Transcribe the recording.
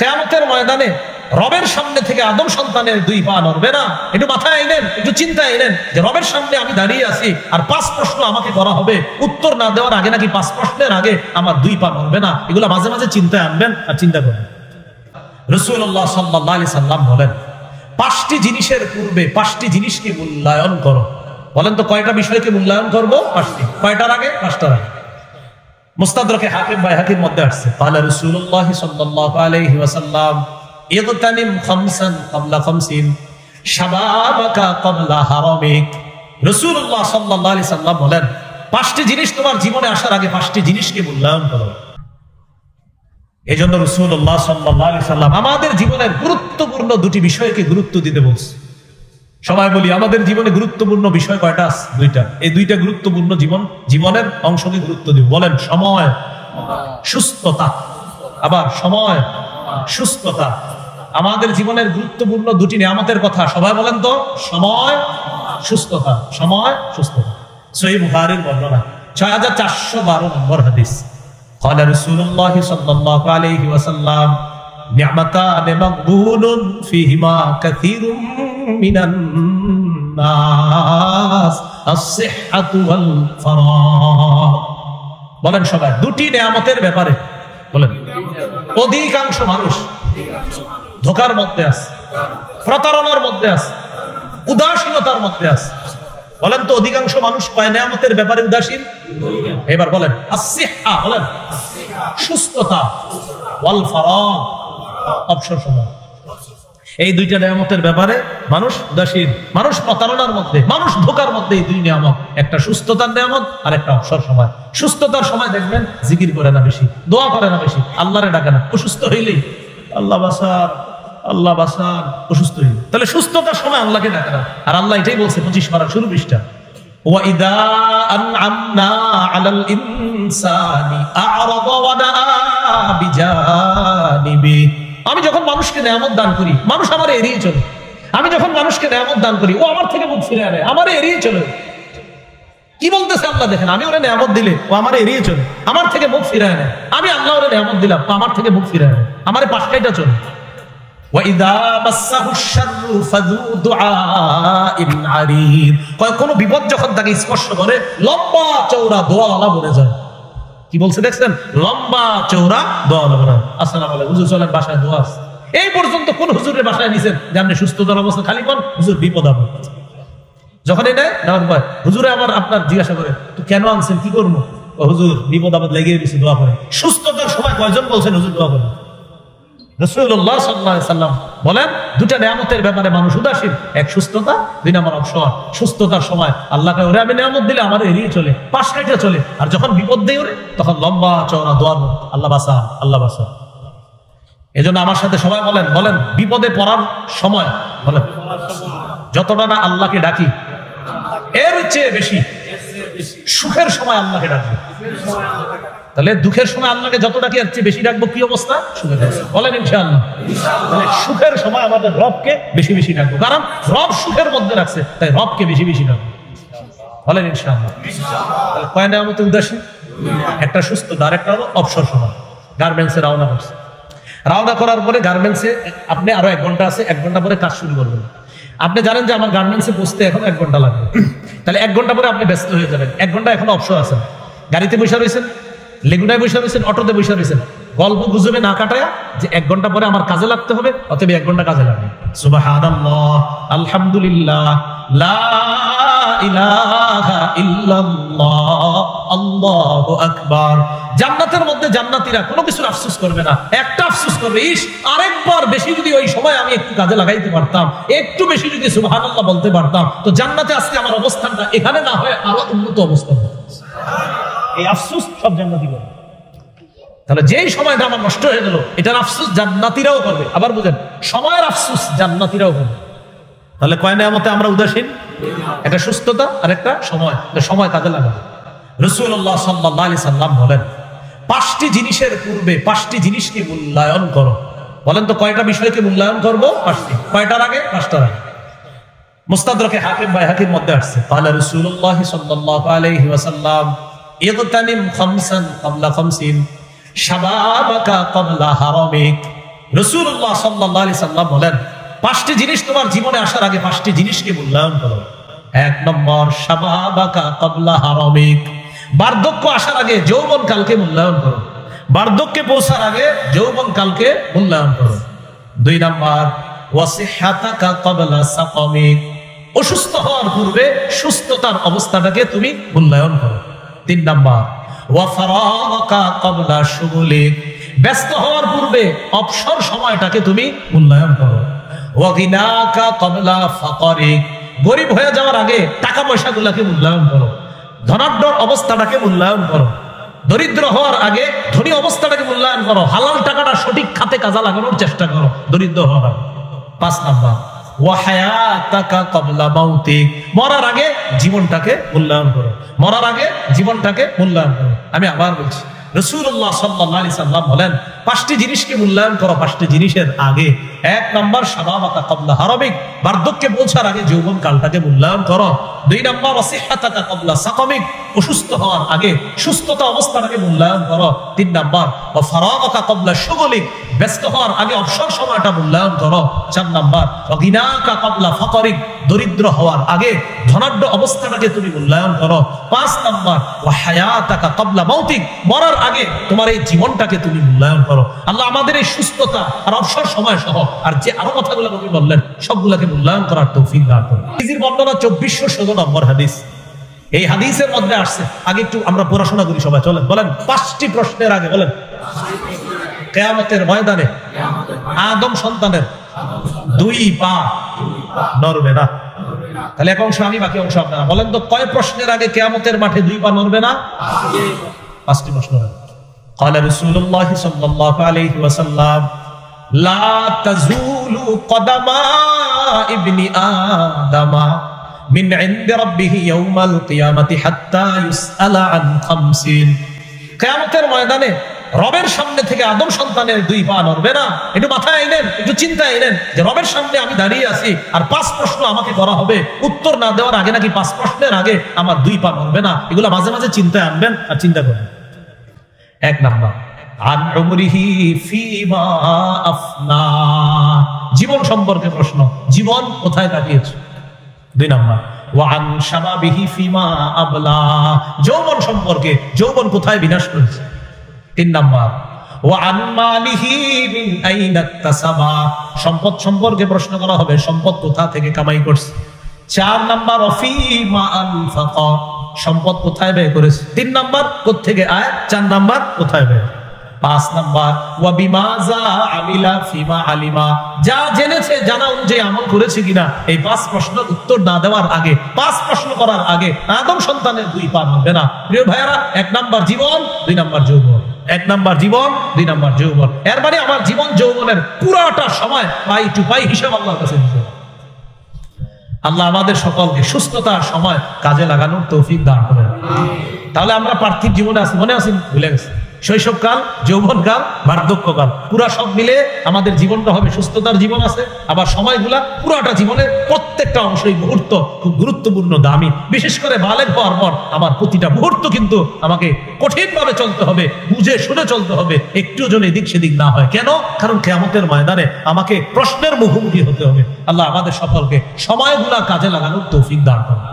কিয়ামতের ময়দানে রবের সামনে থেকে আদম সন্তানের 2 পা নড়বে না। একটু মাথায় আইনেন, একটু চিন্তায় আইনেন যে রবের সামনে আমি দাঁড়িয়ে আছি আর 5 প্রশ্ন আমাকে করা হবে, উত্তর না দেওয়ার আগে নাকি 5 প্রশ্নের আগে আমার 2 পা নড়বে না। এগুলো মাঝে মাঝে চিন্তায় আনবেন আর চিন্তা করবেন। রাসূলুল্লাহ সাল্লাল্লাহু আলাইহি সাল্লাম বলেন, 5টি জিনিসের পূর্বে 5টি জিনিসকে মূল্যায়ন করো। বলেন তো কয়টা বিষয়কে মূল্যায়ন করবো? 5টি। কয়টার আগে? 5টার আগে। মুস্তাদরাকে হাকিম বাইহাকির মধ্যে আসছে, قال رسول الله صلى الله عليه وسلم اغتنم خمسا قبل خمسين شبابك قبل حرمك। রাসূলুল্লাহ সাল্লাল্লাহু আলাইহি সাল্লাম বলেন, 5টি জিনিস তোমার জীবনে আসার আগে 5টি জিনিসকে মূল্যায়ন করো। এজন্য রাসূলুল্লাহ সাল্লাল্লাহু আলাইহি সাল্লাম আমাদের জীবনের গুরুত্বপূর্ণ 2টি বিষয়কে গুরুত্ব দিতে বলছে। সবাই বলি আমাদের জীবনে গুরুত্বপূর্ণ বিষয় কয়টা? 2টা। এই 2টা গুরুত্বপূর্ণ জীবনের অংশকে গুরুত্ব দিব। বলেন, সময়, সুস্থতা। আবার সময়, সুস্থতা। আমাদের জীবনের গুরুত্বপূর্ণ 2টি নিয়ামতের কথা সবাই বলেন তো। সময়, সুস্থতা। সময়, সুস্থতা। সহিহ বুখারীর বর্ণনা 6412 নম্বর হাদিস। قال رسول الله صلى الله عليه وسلم نعمتان مغبون فيهما كثير من الناس الصحة والفراغ। বলেন সবাই 2টি নিয়ামতের ব্যাপারে বলেন। অধিকাংশ মানুষ ধোঁকার মধ্যে আছে, প্রতারণার মধ্যে আছে, উদাসীনতার মধ্যে আছে। বলেন তো অধিকাংশ মানুষ কয় নিয়ামতের ব্যাপারে উদাসীন? এবার বলেন আসিহা, বলেন সুস্থতা, ওয়াল ফারাগ অবসর সময়। এই 2টা নিয়ামতের ব্যাপারে মানুষ উদাসীন, মানুষ প্রতারণার মধ্যে, মানুষ ধোঁকার মধ্যে। এই 2 নিয়ামত, একটা সুস্থতার নিয়ামত আর একটা অবসর সময়। সুস্থতার সময় দেখবেন জিকির করে না বেশি, দোয়া করে না বেশি, আল্লাহরে ডাকে না। অসুস্থ হইলেই আল্লাহ বাসার, আল্লাহ বাসার, অসুস্থ হইলে। তাহলে সুস্থতার সময় আল্লাহকে ডাকে না। আর আল্লাহ এটাই বলছে 25 পারা শুরু পৃষ্ঠা, وَإِذَا أَنْعَمْنَا عَلَى الْإِنسَانِ أَعْرَضَ وَنَأَىٰ بِجَانِبِهِ। আমি যখন মানুষকে নিয়ামত দান করি, মানুষ আমার এড়িয়ে চলে। আমি যখন মানুষকে নিয়ামত দান করি, ও আমার থেকে মুখ ফিরে আনে, আমার এড়িয়ে চলে। কি বলতেছে আল্লাহ দেখেন, আমি ওরে নিয়ামত দিলে ও আমার এড়িয়ে চলে, আমার থেকে মুখ ফিরে আনে। আমি আল্লাহ ওরে নিয়ামত দিলাম, ও আমার থেকে মুখ ফিরে আনে, আমারে পাশটাইটা চলে। وَإِذَا مَسَّهُ الشَّرُّ فَذُو دُعَاءٍ عَرِيضٍ। কোন বিপদ যখন তাকে স্পর্শ করে লম্বা চওড়া দোয়াওয়ালা বনে যায়। কি বলছে দেখছেন? লম্বা চওড়া দোয়াওয়ালা বনে। আসসালামু আলাইকুম হুজুর, চলেন বাসায় দোয়া আছে। এই পর্যন্ত কোন হুজুরের বাসায় নিছেন যে আপনি সুস্থতার অবস্থা খালি কোন হুজুর বিপদ আপদ? যখন এটা নেওয়ার পর হুজুরে আবার আপনার জিজ্ঞাসা করে তো কেন আনছেন, কি করবো? হুজুর বিপদ আপদ লেগে গেছে, দোয়া করে। সুস্থতার সময় কয়জন বলছেন হুজুর দোয়া করে? রাসূলুল্লাহ সাল্লাল্লাহু আলাইহি সাল্লাম বলেন 2টা নিয়ামতের ব্যাপারে মানুষ উদাসীন, এক সুস্থতা, 2 নম্বর অবসর। সুস্থতার সময় আল্লাহকে ওরে আমি নিয়ামত দিলে আমার এড়িয়ে চলে, পাশ কাটিয়ে চলে। আর যখন বিপদ দেয় ওরে, তখন লম্বা চওড়া দোয়া, আল্লাহ বাঁচা, আল্লাহ বাঁচা। এজন্য আমার সাথে সবাই বলেন, বলেন বিপদে পড়ার সময়, বলেন যতটা না আল্লাহকে ডাকি এর চেয়ে বেশি সুখের সময় আল্লাহকে ডাকবো। তাহলে দুঃখের সময় আল্লাহকে যত ডাকি এর চেয়ে বেশি ডাকবো, কি অবস্থা? সুখের অবস্থা। বলেন ইনশাআল্লাহ। তাহলে সুখের সময় আমাদের রবকে বেশি বেশি ডাকবো, কারণ রব সুখের মধ্যে রাখছে, তাই রবকে বেশি বেশি ডাকবো। বলেন ইনশাআল্লাহ। তাহলে কয় নিয়ামতে উদাসীন? একটা সুস্থতা, আর একটা হলো অবসর সময়। গার্মেন্টসে রওনা করছে, রওনা করার পরে গার্মেন্টসে আপনি আরো 1 ঘন্টা আছে, 1 ঘন্টা পরে কাজ শুরু করবেন। আপনি জানেন যে আমার গার্মেন্টসে পৌঁছতে এখন 1 ঘন্টা লাগবে, তাহলে 1 ঘন্টা পরে আপনি ব্যস্ত হয়ে যাবেন। 1 ঘন্টা এখন অবসর আছেন, গাড়িতে বসে রয়েছেন, লেগুনায় বসে রয়েছেন, অটোতে বসে রয়েছেন, গল্প গুজবে না কাটায়া যে 1 ঘন্টা পরে আমার কাজে লাগতে হবে, অতএব 1 ঘন্টা কাজে লাগবে। সুবহানাল্লাহ, আলহামদুলিল্লাহ, লা ইলাহা ইল্লাল্লাহ, আল্লাহু আকবার। জান্নাতের মধ্যে জান্নাতীরা কোনো কিছুর আফসোস করবে না, একটা আফসোস করবে, ইস আরেকবার বেশি যদি ওই সময় আমি একটু কাজে লাগাইতে পারতাম, একটু বেশি যদি সুবহানাল্লাহ বলতে পারতাম, তো জান্নাতে আজকে আমার অবস্থানটা এখানে না হয় আরো উন্নত অবস্থান হতো। এই আফসোস সব জান্নাতি করবে। তাহলে যেই সময়টা আমার নষ্ট হয়ে গেল, এটার আফসোস জান্নাতীরাও করবে। আবার বুঝেন, সময়ের আফসোস জান্নাতীরাও করবে। তাহলে কয় নিয়ামতে আমরা উদাসীন? একটা সুস্থতা আর একটা সময়। সময় কাজে লাগাবে। রাসূলুল্লাহ সাল্লাল্লাহু আলাইহি সাল্লাম বলেন 5টি জিনিসের পূর্বে 5টি জিনিসকে মূল্যায়ন করো। বলেন তো কয়টা বিষয়কে মূল্যায়ন করবো? 5টি। কয়টার আগে? 5টার আগে। মুস্তাদরাকে হাকিম বাইহাকির মধ্যে আসছে, قال رسول الله صلى الله عليه وسلم اغتنم خمسا قبل خمسين شبابك قبل حرمك। রাসূলুল্লাহ সাল্লাল্লাহু আলাইহি সাল্লাম বলেন, 5টি জিনিস তোমার জীবনে আসার আগে 5টি জিনিসকে মূল্যায়ন করো। 1 নম্বর, শাবাবাকা ক্বাবলা হারামিক, বার্ধক্য আসার আগে যৌবন কালকে মূল্যায়ন করো। বার্ধক্যে পৌঁছার আগে যৌবন কালকে মূল্যায়ন করো। 2 নম্বর, ওয়াসিহাতাকা ক্বাবলা সাকামিক, অসুস্থ হওয়ার পূর্বে সুস্থতার অবস্থাটাকে তুমি মূল্যায়ন করো। 3 নম্বর, ওয়া ফারাগাকা ক্বাবলা শুগুলিক, ব্যস্ত হওয়ার পূর্বে অবসর সময়টাকে তুমি মূল্যায়ন করো। ওয়া গিনাকা ক্বাবলা ফাকরিক, গরিব হয়ে যাওয়ার আগে টাকা পয়সাগুলোকে মূল্যায়ন করো। ধনাঢ্যর অবস্থাটাকে মূল্যায়ন করো। দরিদ্র হওয়ার আগে ধনী অবস্থাটাকে মূল্যায়ন করো। হালাল টাকাটা সঠিক খাতে কাজে লাগানোর চেষ্টা করো দরিদ্র হওয়ার আগে। 5 নাম্বার, ওয়া হায়াতাকা ক্বাবলা মাউতিক, মরার আগে জীবনটাকে মূল্যায়ন করো। মরার আগে জীবনটাকে মূল্যায়ন করো। আমি আবার বলছি, রাসূলুল্লাহ সাল্লাল্লাহু আলাইহি সাল্লাম বলেন, 5টি জিনিসকে মূল্যায়ন করো 5টি জিনিসের আগে। 1 নম্বর, শাবাবাকা ক্বাবলা হারামিক, বার্ধক্যে পৌঁছার আগে যৌবন কালটাকে মূল্যায়ন করো। 2 নম্বর, ওয়াসিহাতাকা ক্বাবলা সাকামিক, অসুস্থ হওয়ার আগে সুস্থতা অবস্থাটাকে মূল্যায়ন করো। 3 নম্বর, ওয়া ফারাগাকা ক্বাবলা শুগুলিক, ব্যস্ত হওয়ার আগে অবসর সময়টা মূল্যায়ন করো। 4 নম্বর, ওয়া গিনাকা ক্বাবলা ফাকরিক, দরিদ্র হওয়ার আগে ধনাঢ্য অবস্থাটাকে তুমি মূল্যায়ন করো। 5 নম্বর, ওয়া হায়াতাকা ক্বাবলা মাউতিক, মরার আগে তোমার এই জীবনটাকে তুমি মূল্যায়ন করো। আল্লাহ আমাদের এই সুস্থতা আর অবসর সময় সহ আর যে আরো কথাগুলো নবী বললেন সবগুলোকে মূল্যায়ন করার তৌফিক দান করুন। হাদিসের বর্ণনা 2416 নম্বর হাদিস। এই হাদিসের মধ্যে আসছে, আগে একটু আমরা পড়াশোনা করি সবাই, চলেন বলেন। 5টি প্রশ্নের আগে বলেন, কিয়ামতের ময়দানে আদম সন্তানের 2 পা নড়বে না। তাহলে এক অংশ আমি, বাকি অংশ আপনারা। বলেন তো, কয় প্রশ্নের আগে কিয়ামতের মাঠে 2 পা নড়বে না? 5টি প্রশ্ন। قال رسول الله صلى الله عليه وسلم لا تزول قدم ابن آدم من عند ربه يوم القيامة حتى يسأل عن 50। কিয়ামতের ময়দানে রবের সামনে থেকে আদম সন্তানের 2 পা নড়বে না। একটু মাথায় আইলেন, একটু চিন্তায় আইলেন যে রবের সামনে আমি দাঁড়িয়ে আছি আর 5 প্রশ্ন আমাকে করা হবে, উত্তর না দেওয়ার আগে নাকি 5 প্রশ্নের আগে আমার 2 পা নড়বে না। এগুলো মাঝে মাঝে চিন্তায় আনবেন আর চিন্তা করবেন। 1 নাম্বার, আন উমরিহি ফিমা আফনা, জীবন সম্পর্কে প্রশ্ন, জীবন কোথায় কাটিয়েছো। 2 নাম্বার, ওয়া আন শাবাবিহি ফিমা আবলা, যৌবন সম্পর্কে, যৌবন কোথায় বিনাশ করেছে। 3 নাম্বার, ওয়া আন মালিহি মিন আইনা ইকতাসাবা, সম্পদ সম্পর্কে প্রশ্ন করা হবে, সম্পদ কোথা থেকে কামাই করছে। 4 নাম্বার, ফিমা আনফাকা, সম্পদ কোথায় ব্যয় করেছে। 3 নাম্বার, কোত্থেকে আয়। 4 নাম্বার, কোথায় ব্যয়। 5 নাম্বার, ওয়া বিমাযা আমিলা ফিমা আলিমা, যা জেনেছে জানা অনুযায়ী আমল করেছে কিনা। এই 5 প্রশ্নের উত্তর না দেওয়ার আগে, 5 প্রশ্ন করার আগে আদম সন্তানের 2 পা নড়বে না। প্রিয় ভাইয়েরা, 1 নাম্বার জীবন, 2 নাম্বার যৌবন। 1 নাম্বার জীবন, 2 নাম্বার যৌবন। এর মানে আমার জীবন যৌবনের পুরাটা সময় পাই টু পাই হিসাব আল্লাহর কাছে দিতে হবে। আল্লাহ আমাদের সকলকে সুস্থতার সময় কাজে লাগানোর তৌফিক দান করেন। তাহলে আমরা পার্থিব জীবনে আছি, মনে আছি, ভুলে গেছি। শৈশবকাল, যৌবনকাল, বার্ধক্যকাল, পুরা সব মিলে আমাদের জীবনটা হবে সুস্থতার জীবন আছে। আবার সময়গুলা পুরাটা জীবনের প্রত্যেকটা অংশই মুহূর্ত খুব গুরুত্বপূর্ণ, দামি। বিশেষ করে বালেগ হওয়ার পর আমার প্রতিটা মুহূর্ত কিন্তু আমাকে কঠিনভাবে চলতে হবে, বুঝে শুনে চলতে হবে, একটুও যেন এদিক সেদিক না হয়। কেন? কারণ কিয়ামতের ময়দানে আমাকে প্রশ্নের মুখোমুখি হতে হবে। আল্লাহ আমাদের সকলকে সময়গুলা কাজে লাগানোর তৌফিক দান করুন।